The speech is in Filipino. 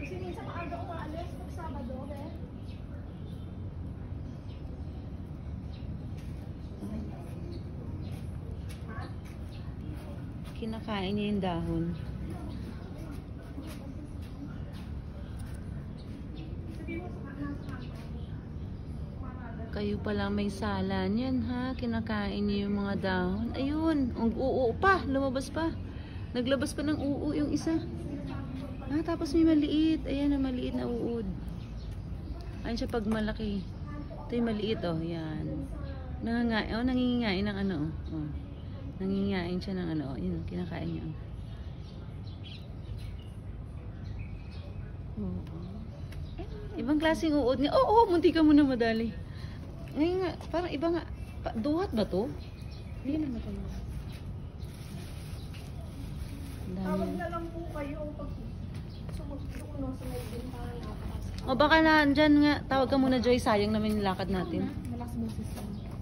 Kasi minsan maaga umaalis pag Sabado, eh. Kinakain niya yung dahon. Kayo pala may sala niyan ha. Kinakain niyo yung mga dahon. Ayun. Ang uo pa. Lumabas pa. Naglabas pa ng uo yung isa. Ah, tapos may maliit. Ayan na maliit na uod. Ayun siya pag malaki. Ito yung maliit oh. Yan. Nangingain ng ano oh. Nangingain siya ng ano. Yun, kinakain niya. Oh. Ibang klaseng uod niya. Oo, munti ka muna madali. Ngayon nga, parang iba nga. Duhat ba to? Hindi naman ito. Tawag na lang po kayo pag sumusuno sa may bintana. O baka na, dyan nga. Tawag ka muna, Joy. Sayang naman yung lakad natin. Malakas boses lang.